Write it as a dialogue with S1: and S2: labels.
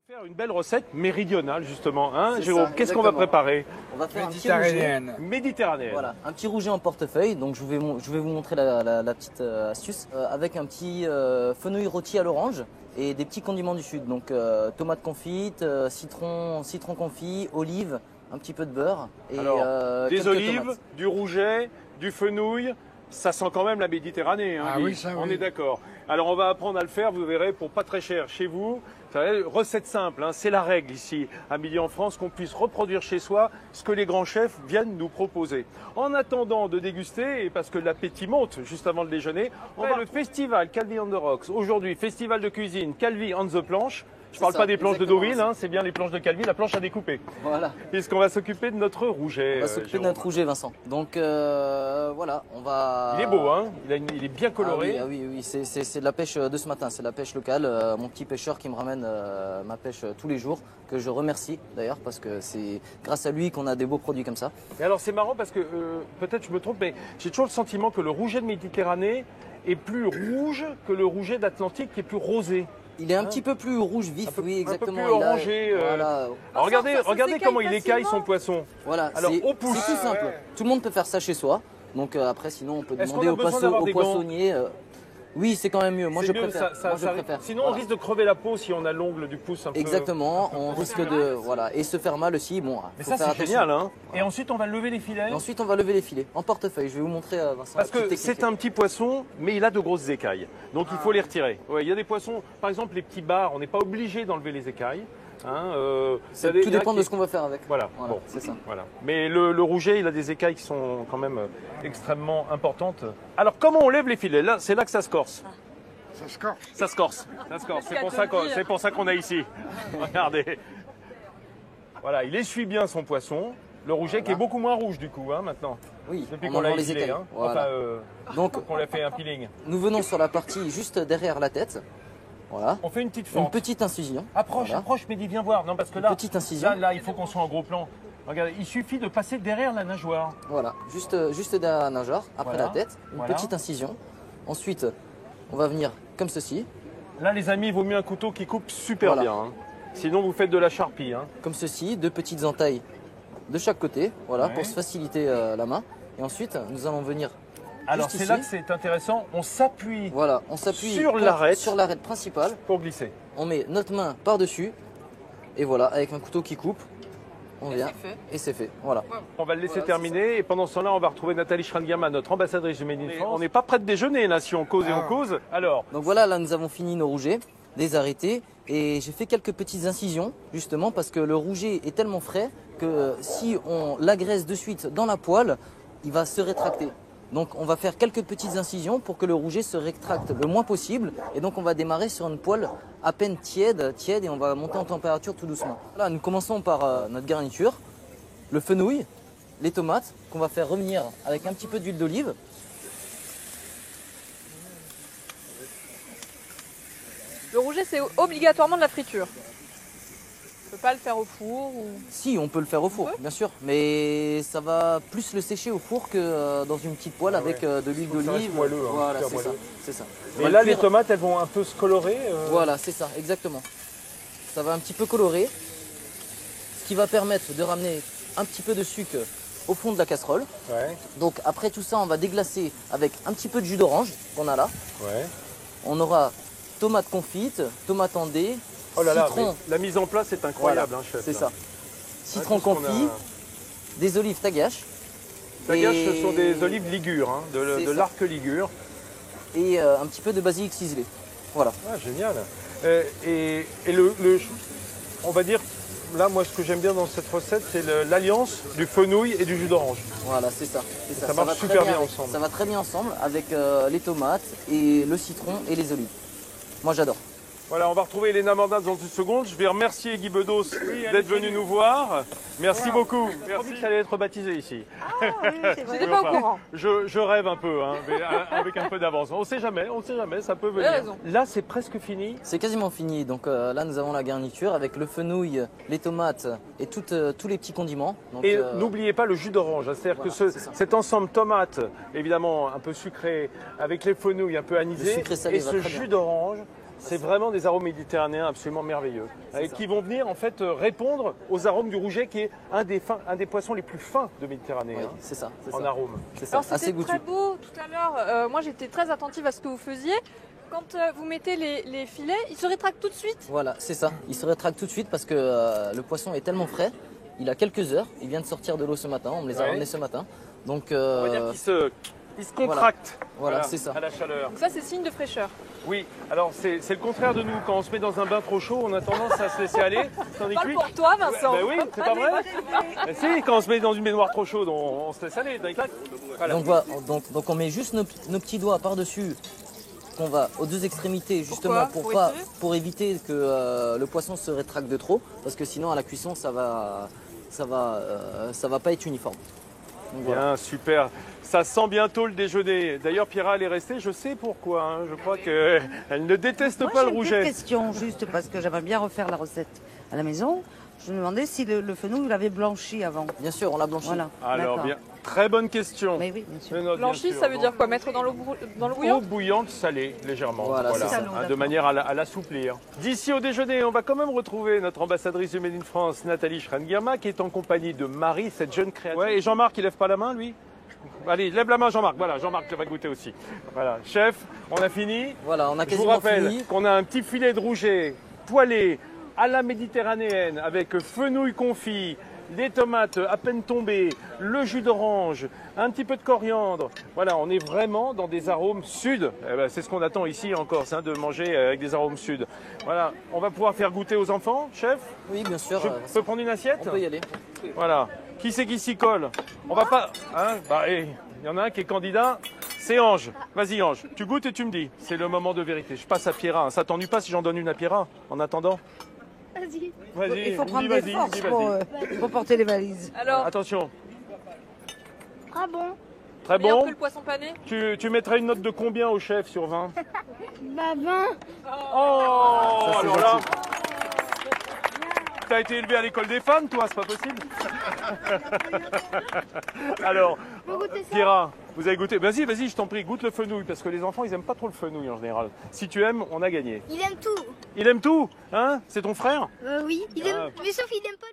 S1: Faire une belle recette méridionale justement, hein,
S2: C'est
S1: Jérôme.
S2: ça,
S1: Qu'est-ce qu'on va préparer?
S2: On va faire un petit rouget.
S1: Méditerranéenne.
S2: Voilà, un petit rouget en portefeuille. Donc je vais vous montrer la petite astuce avec un petit fenouil rôti à l'orange et des petits condiments du sud. Donc tomates confites, citron confit, olives, un petit peu de beurre et
S1: Alors, des
S2: quelques
S1: olives,
S2: tomates.
S1: du rouget, du fenouil. Ça sent quand même la Méditerranée, hein,
S3: Ah
S1: Guy.
S3: oui, ça,
S1: On
S3: oui.
S1: est d'accord. Alors on va apprendre à le faire, vous verrez, pour pas très cher chez vous. Vous savez, recette simple, hein, c'est la règle ici à Midi en France, qu'on puisse reproduire chez soi ce que les grands chefs viennent nous proposer. En attendant de déguster, et parce que l'appétit monte juste avant le déjeuner, on va le festival Calvi on the Rocks. Aujourd'hui, festival de cuisine Calvi on the Planche. Je parle
S2: ça,
S1: pas des planches de
S2: exactement
S1: Deauville,
S2: ça.
S1: hein, c'est bien les planches de Calvi, la planche à découper.
S2: Voilà,
S1: Puisqu'on va s'occuper de notre rouget.
S2: on va s'occuper de
S1: Jérôme.
S2: notre rouget, Vincent. Donc voilà, on va.
S1: Il est beau, hein, il est bien coloré.
S2: Ah oui, c'est de la pêche de ce matin, c'est de la pêche locale. Mon petit pêcheur qui me ramène ma pêche tous les jours, que je remercie d'ailleurs parce que c'est grâce à lui qu'on a des beaux produits comme ça.
S1: Et alors c'est marrant parce que peut-être je me trompe, mais j'ai toujours le sentiment que le rouget de Méditerranée est plus rouge que le rouget d'Atlantique qui est plus rosé.
S2: Il est un petit peu plus rouge vif, oui, exactement.
S1: Un peu plus
S2: Il a-
S1: orangé.
S2: Voilà,
S1: Alors regardez,
S4: ça
S1: regardez
S4: s'écaille
S1: comment il écaille son
S4: facilement.
S1: poisson.
S2: voilà.
S1: Alors,
S2: c'est
S1: au pouce.
S2: c'est tout simple. Tout le monde peut faire ça chez soi. Donc après, sinon, on peut
S1: Est-ce
S2: demander
S1: qu'on a besoin d'avoir des gants
S2: poissonniers. Oui, c'est quand même mieux. Moi,
S1: C'est
S2: je
S1: mieux,
S2: préfère.
S1: ça-
S2: Moi, je
S1: ça-
S2: préfère.
S1: Sinon on
S2: Voilà.
S1: risque de crever la peau si on a l'ongle du pouce un peu.
S2: Exactement. On risque de et se faire mal aussi. Bon,
S1: Mais
S2: faut
S1: ça
S2: faire
S1: c'est
S2: attention.
S1: génial, hein. Et ensuite on va lever les filets.
S2: Et ensuite, on va lever les filets en portefeuille. Je vais vous montrer, Vincent.
S1: Parce
S2: la
S1: que
S2: petite
S1: c'est
S2: technique.
S1: un petit poisson, mais il a de grosses écailles. Donc il faut les retirer. Ouais, il y a des poissons, par exemple les petits bars, on n'est pas obligé d'enlever les écailles. Hein,
S2: Ça,
S1: il y a des-
S2: tout
S1: il y en a
S2: dépend
S1: qui-
S2: de ce qu'on va faire avec.
S1: Voilà,
S2: Voilà,
S1: bon,
S2: c'est ça.
S1: voilà. Mais le rouget, il a des écailles qui sont quand même extrêmement importantes. Alors comment on lève les filets? Là, c'est là que ça se corse.
S3: Ça se corse.
S1: Ça se corse. Ça se corse.
S4: Qu'est-ce qu'à te dire
S1: C'est pour ça qu'on est ici. Regardez. Voilà, il essuie bien son poisson. Le rouget qui est beaucoup moins rouge du coup, hein, maintenant.
S2: Oui,
S1: Depuis
S2: en
S1: qu'on l'a
S2: enlevant les
S1: épilé,
S2: écailles.
S1: hein.
S2: Voilà.
S1: Enfin,
S2: Donc,
S1: qu'on l'a fait un peeling.
S2: nous venons sur la partie juste derrière la tête. Voilà.
S1: On fait une petite
S2: Une
S1: fente.
S2: petite incision.
S1: Approche,
S2: Voilà.
S1: approche, Mehdi, viens voir. Non, parce que
S2: Une
S1: là,
S2: petite incision.
S1: là, il faut qu'on soit en gros plan. Regardez, il suffit de passer derrière la nageoire.
S2: Voilà, juste derrière la nageoire, après
S1: Voilà.
S2: la tête, une
S1: Voilà.
S2: petite incision. Ensuite, on va venir comme ceci,
S1: Là, les amis, il vaut mieux un couteau qui coupe super
S2: Voilà.
S1: bien. Hein. Sinon, vous faites de la charpie. Hein.
S2: comme ceci, deux petites entailles de chaque côté, voilà,
S1: Ouais.
S2: pour se faciliter la main. Et ensuite, nous allons venir
S1: Alors,
S2: juste
S1: c'est
S2: ici.
S1: là que c'est intéressant. On s'appuie
S2: Voilà, on s'appuie
S1: Sur l'arête.
S2: sur l'arête principale.
S1: pour glisser.
S2: On met notre main par-dessus. Et voilà, avec un couteau qui coupe, on vient.
S4: c'est fait.
S2: Et c'est fait. Voilà.
S1: On va le laisser
S2: Voilà,
S1: terminer. Et pendant ce temps-là, on va retrouver Nathalie Schrangama, notre ambassadrice du Made in France. On n'est pas prêt de déjeuner, là, si on cause et on cause. Alors,
S2: Donc voilà, là nous avons fini nos rougets, les arrêtés, et j'ai fait quelques petites incisions justement parce que le rouget est tellement frais que si on l'agresse de suite dans la poêle, il va se rétracter. Donc on va faire quelques petites incisions pour que le rouget se rétracte le moins possible, et donc on va démarrer sur une poêle à peine tiède et on va monter en température tout doucement. Là nous commençons par notre garniture, le fenouil, les tomates qu'on va faire revenir avec un petit peu d'huile d'olive.
S4: Le rouget, c'est obligatoirement de la friture. On peut pas le faire au four ou...
S2: Si, on peut le faire au four,
S4: On peut
S2: bien sûr, mais ça va plus le sécher au four que dans une petite poêle avec de l'huile
S1: que ça reste
S2: d'olive.
S1: moelleux, hein,
S2: Voilà,
S1: super
S2: c'est ça,
S1: moelleux.
S2: c'est ça. On
S1: et
S2: va
S1: là,
S2: le
S1: les
S2: cuire-
S1: tomates, elles vont un peu se colorer.
S2: Voilà, c'est ça, exactement. Ça va un petit peu colorer, ce qui va permettre de ramener un petit peu de sucre au fond de la casserole.
S1: Ouais,
S2: Donc après tout ça, on va déglacer avec un petit peu de jus d'orange qu'on a là.
S1: ouais.
S2: On aura tomates confites, tomates en dés,
S1: Oh là là,
S2: citron,
S1: mais la mise en place est incroyable,
S2: voilà,
S1: hein, chef.
S2: c'est
S1: là.
S2: ça. Citron
S1: Ouais, tout ce qu'on
S2: confit,
S1: a-
S2: des olives tagache.
S1: Tagache,
S2: Et-
S1: ce sont des olives ligures, hein,
S2: C'est
S1: de
S2: ça.
S1: l'arc ligure.
S2: Et un petit peu de basilic ciselé. Voilà.
S1: Ah, génial. Et on va dire, là, moi, ce que j'aime bien dans cette recette, c'est l'alliance du fenouil et du jus d'orange.
S2: Voilà, c'est ça. C'est
S1: Ça marche
S2: va très
S1: super bien
S2: avec-
S1: ensemble.
S2: Ça va très bien ensemble avec les tomates et le citron et les olives. Moi, j'adore.
S1: Voilà, on va retrouver Elena Mordaz dans une seconde. Je vais remercier Guy Bedos d'être venu nous voir. Merci beaucoup. Merci que ça allait être baptisé ici.
S4: J'étais pas au courant.
S1: Je rêve un peu, hein, mais avec un peu d'avance. On sait jamais, ça peut venir.
S4: raison.
S1: Là, c'est presque fini.
S2: C'est quasiment fini. Donc là, nous avons la garniture avec le fenouil, les tomates et tous les petits condiments. Donc,
S1: Et n'oubliez pas le jus d'orange. C'est-à-dire
S2: voilà,
S1: que
S2: c'est ça.
S1: cet ensemble tomate, évidemment un peu sucré, avec les fenouils un peu anisés,
S2: Le sucré salé
S1: et
S2: va
S1: ce
S2: très bien.
S1: jus d'orange C'est vraiment des arômes méditerranéens absolument merveilleux. Et qui vont venir en fait répondre aux arômes du rouget qui est un des poissons les plus fins de Méditerranée.
S2: Oui,
S1: hein,
S2: c'est ça.
S1: en arôme.
S2: C'est ça,
S4: Alors
S2: assez
S4: c'était
S2: goûtu.
S4: très beau tout à l'heure. Moi j'étais très attentive à ce que vous faisiez. Quand vous mettez les filets, ils se rétractent tout de suite.
S2: Voilà, c'est ça. Il se rétracte tout de suite parce que le poisson est tellement frais. Il a quelques heures. Il vient de sortir de l'eau ce matin. On me les a
S1: Ouais.
S2: ramenés ce matin. Donc,
S1: On va dire qu'il se contracte.
S2: Voilà, c'est ça.
S1: À la chaleur.
S4: Donc ça c'est signe de fraîcheur.
S1: Oui, alors c'est le contraire de nous. Quand on se met dans un bain trop chaud, on a tendance à se laisser aller. Tandis que
S4: Parle
S1: lui-
S4: pour toi Vincent.
S1: Ben oui, c'est pas vrai. Ben si, quand on se met dans une baignoire trop chaude, on se laisse aller. Voilà.
S2: Donc, voilà. Donc on met juste nos petits doigts par-dessus qu'on va aux deux extrémités justement
S4: Pourquoi
S2: pour éviter que le poisson se rétracte de trop parce que sinon à la cuisson ça va pas être uniforme. Donc, voilà.
S1: Bien, super. Ça sent bientôt le déjeuner. D'ailleurs, Pierra, elle est restée. Je sais pourquoi. Hein. Je crois qu'elle ne déteste
S3: Moi,
S1: pas le
S3: j'ai une
S1: rouget.
S3: petite question, juste parce que j'aimerais bien refaire la recette à la maison. Je me demandais si le fenouil il avait blanchi avant.
S2: Bien sûr, on l'a blanchi.
S3: Voilà.
S1: Alors,
S3: d'accord.
S1: bien. Très bonne question.
S3: Mais oui, bien sûr.
S1: Je note, bien
S4: Blanchi,
S1: sûr.
S4: ça veut dire quoi? Mettre dans l'eau
S1: Eau
S4: bouillante?
S1: bouillante salée, légèrement.
S2: Voilà, c'est ça.
S1: hein, de
S3: D'accord.
S1: manière à l'assouplir. D'ici au déjeuner, on va quand même retrouver notre ambassadrice du Made in France, Nathalie Schrein-Guirma, qui est en compagnie de Marie, cette jeune créatrice. Ouais, et Jean-Marc, il lève pas la main, lui? Allez, lève la main, Jean-Marc. Voilà, Jean-Marc va goûter aussi. Voilà, chef, on a fini.
S2: Voilà, on a
S1: Je vous
S2: quasiment
S1: rappelle
S2: fini.
S1: qu'on a un petit filet de rouget poêlé à la méditerranéenne avec fenouil confit, des tomates à peine tombées, le jus d'orange, un petit peu de coriandre. Voilà, on est vraiment dans des arômes sud. Eh ben, c'est ce qu'on attend ici en Corse, hein, de manger avec des arômes sud. Voilà, on va pouvoir faire goûter aux enfants, chef.
S2: Oui, bien sûr.
S1: Je peux prendre une assiette?
S2: On peut y aller.
S1: Voilà. Qui c'est qui s'y colle? On va pas. Hein, bah, il y en a un qui est candidat. C'est Ange. Vas-y Ange, tu goûtes et tu me dis. C'est le moment de vérité. Je passe à Pierra. Hein. Ça t'ennuie pas si j'en donne une à Pierra en attendant?
S5: Vas-y.
S1: Vas-y.
S3: Il faut
S1: dis
S3: prendre
S1: vas-y,
S3: des forces
S1: dis
S3: pour porter les valises.
S4: Alors,
S1: Attention.
S5: Ah bon?
S1: Très
S4: meilleur
S1: bon.
S4: que le poisson pané?
S1: Tu mettrais une note de combien au chef sur 20?
S5: Bah 20.
S1: Oh,
S2: Ça, c'est
S1: alors là.
S2: gentil.
S1: T'as été élevé à l'école des femmes, toi, c'est pas possible. Alors,
S5: Faut goûter ça?
S1: Pierra, vous avez goûté. Vas-y, je t'en prie, goûte le fenouil, parce que les enfants, ils aiment pas trop le fenouil en général. Si tu aimes, on a gagné.
S5: Il aime tout.
S1: Il aime tout, hein? C'est ton frère?
S5: Oui. Il aime...
S1: Ah.
S5: Mais sauf il aime pas.